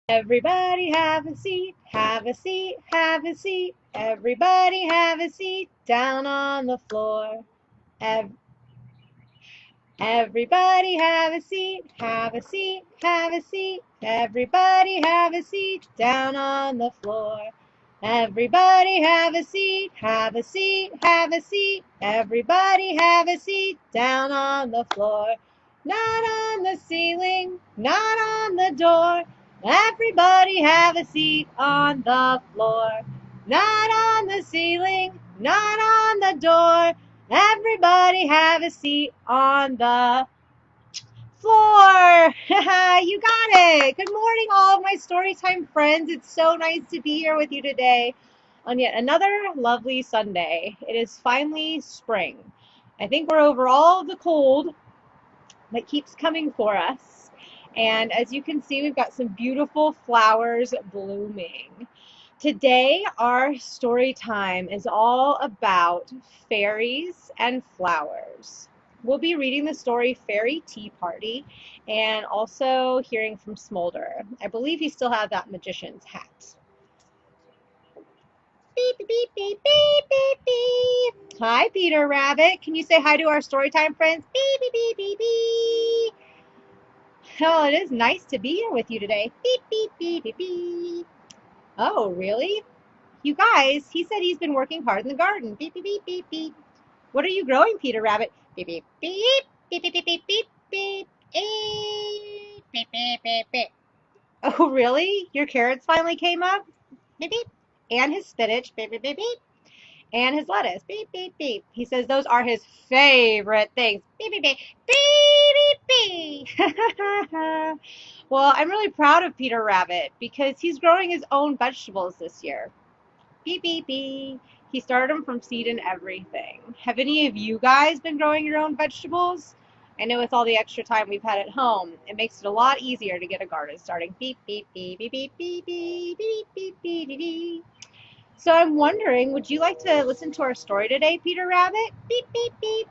Everybody have a seat, have a seat, have a seat. Everybody have a seat down on the floor. Ev- Everybody have a seat, have a seat, have a seat. Everybody have a seat down on the floor. Everybody have a seat, have a seat, have a seat. Everybody have a seat down on the floor. Not on the ceiling, not on the door. Everybody have a seat on the floor. Not on the ceiling, not on the door. Everybody have a seat on the floor. You got it. Good morning, all of my Storytime friends. It's so nice to be here with you today on yet another lovely Sunday. It is finally spring. I think we're over all of the cold that keeps coming for us. And as you can see, we've got some beautiful flowers blooming. Today, our story time is all about fairies and flowers. We'll be reading the story Fairy Tea Party and also hearing from Smolder. I believe he still has that magician's hat. Beep, beep, beep, beep, beep, beep, beep. Hi, Peter Rabbit. Can you say hi to our Storytime friends? Beep, beep, beep, beep, beep. Oh, it is nice to be here with you today. Beep, beep, beep, beep, beep. Oh, really? You guys, he said he's been working hard in the garden. Beep, beep, beep, beep, beep. What are you growing, Peter Rabbit? Beep, beep, beep, beep, beep, beep, beep, beep, beep, beep, beep, beep, beep, beep. Oh, really? Your carrots finally came up? Beep, beep. And his spinach, beep, beep, beep, beep. And his lettuce, beep, beep, beep. He says those are his favorite things. Beep, beep, beep, beep, beep, beep. Well, I'm really proud of Peter Rabbit because he's growing his own vegetables this year. Beep, beep, beep. He started them from seed and everything. Have any of you guys been growing your own vegetables? I know with all the extra time we've had at home, it makes it a lot easier to get a garden starting. Beep, beep, beep, beep, beep, beep, beep, beep, beep, beep, beep, beep. So I'm wondering, would you like to listen to our story today, Peter Rabbit? Beep, beep, beep.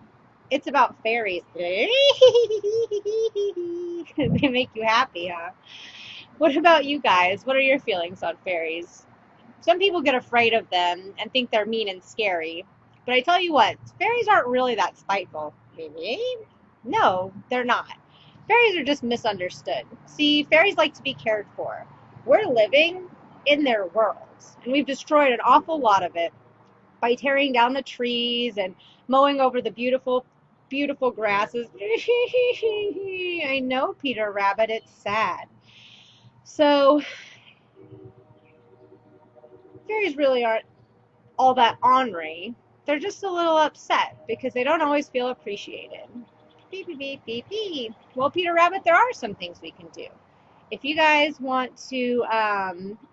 It's about fairies. They make you happy, huh? What about you guys? What are your feelings on fairies? Some people get afraid of them and think they're mean and scary. But I tell you what, fairies aren't really that spiteful. Maybe? No, they're not. Fairies are just misunderstood. See, fairies like to be cared for. We're living in their worlds, and we've destroyed an awful lot of it by tearing down the trees and mowing over the beautiful, beautiful grasses. I know, Peter Rabbit, it's sad. So, fairies really aren't all that ornery. They're just a little upset because they don't always feel appreciated. Beep, beep, beep, beep, beep. Well, Peter Rabbit, there are some things we can do. If you guys want to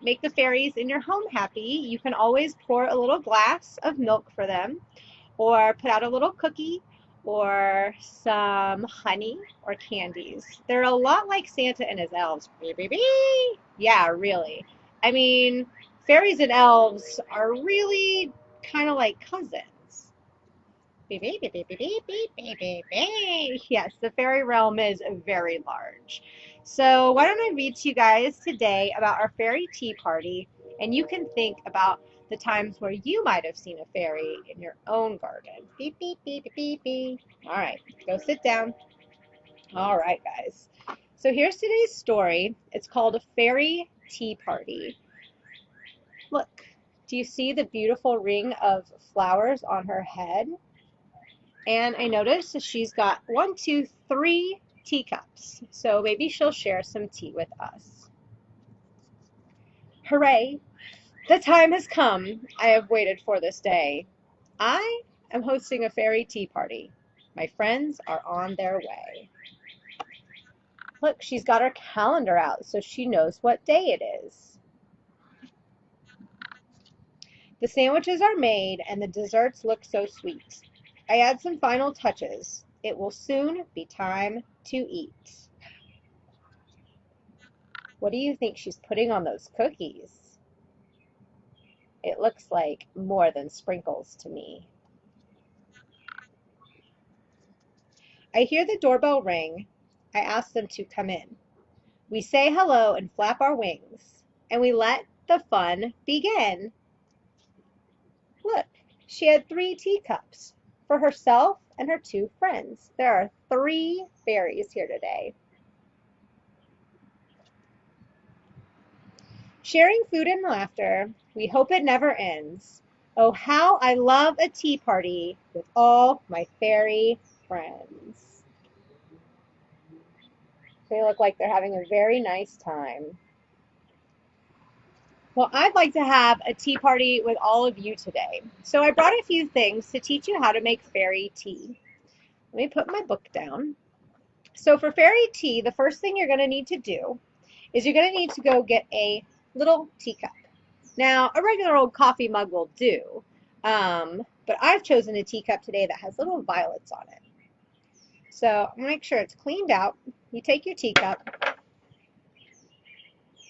make the fairies in your home happy, you can always pour a little glass of milk for them, or put out a little cookie, or some honey or candies. They're a lot like Santa and his elves. Beep, beep, beep. Yeah, really. I mean, fairies and elves are really kind of like cousins. Beep, beep, beep, beep, beep, beep, beep, beep, beep, beep. Yes, the fairy realm is very large. So why don't I read to you guys today about our fairy tea party, and you can think about the times where you might have seen a fairy in your own garden. Beep, beep, beep, beep, beep, beep. All right, go sit down. All right, guys. So here's today's story. It's called A Fairy Tea Party. Look, do you see the beautiful ring of flowers on her head? And I noticed that she's got 1, 2, 3 teacups. So maybe she'll share some tea with us. Hooray! The time has come. I have waited for this day. I am hosting a fairy tea party. My friends are on their way. Look, she's got her calendar out so she knows what day it is. The sandwiches are made and the desserts look so sweet. I add some final touches. It will soon be time to eat. What do you think she's putting on those cookies? It looks like more than sprinkles to me. I hear the doorbell ring. I ask them to come in. We say hello and flap our wings, and we let the fun begin. Look, she had 3 teacups for herself and her 2 friends. There are 3 fairies here today. Sharing food and laughter, we hope it never ends. Oh, how I love a tea party with all my fairy friends. They look like they're having a very nice time. Well, I'd like to have a tea party with all of you today. So I brought a few things to teach you how to make fairy tea. Let me put my book down. So for fairy tea, the first thing you're going to need to do is you're going to need to go get a little teacup. Now, a regular old coffee mug will do, but I've chosen a teacup today that has little violets on it. So make sure it's cleaned out. You take your teacup,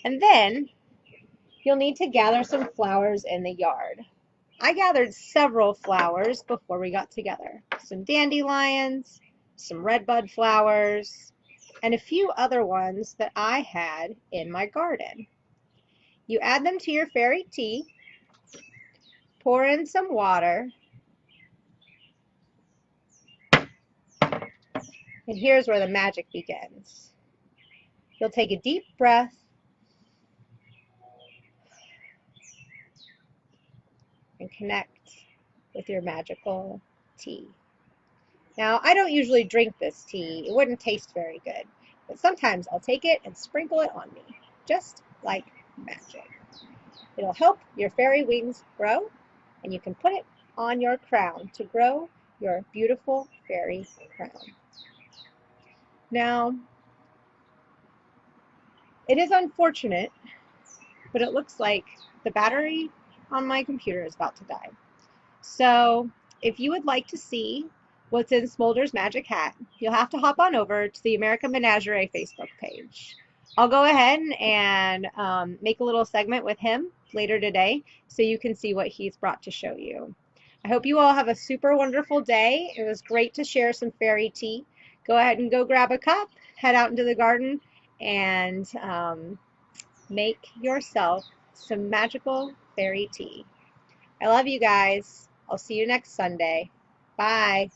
and then you'll need to gather some flowers in the yard. I gathered several flowers before we got together. Some dandelions, some redbud flowers, and a few other ones that I had in my garden. You add them to your fairy tea, pour in some water, and here's where the magic begins. You'll take a deep breath and connect with your magical tea. Now, I don't usually drink this tea. It wouldn't taste very good, but sometimes I'll take it and sprinkle it on me, just like magic. It'll help your fairy wings grow, and you can put it on your crown to grow your beautiful fairy crown. Now, it is unfortunate, but it looks like the battery on my computer is about to die. So if you would like to see what's in Smolder's magic hat, you'll have to hop on over to the American Menagerie Facebook page. I'll go ahead and make a little segment with him later today so you can see what he's brought to show you. I hope you all have a super wonderful day. It was great to share some fairy tea. Go ahead and go grab a cup, head out into the garden, and make yourself some magical fairy tea. I love you guys. I'll see you next Sunday. Bye.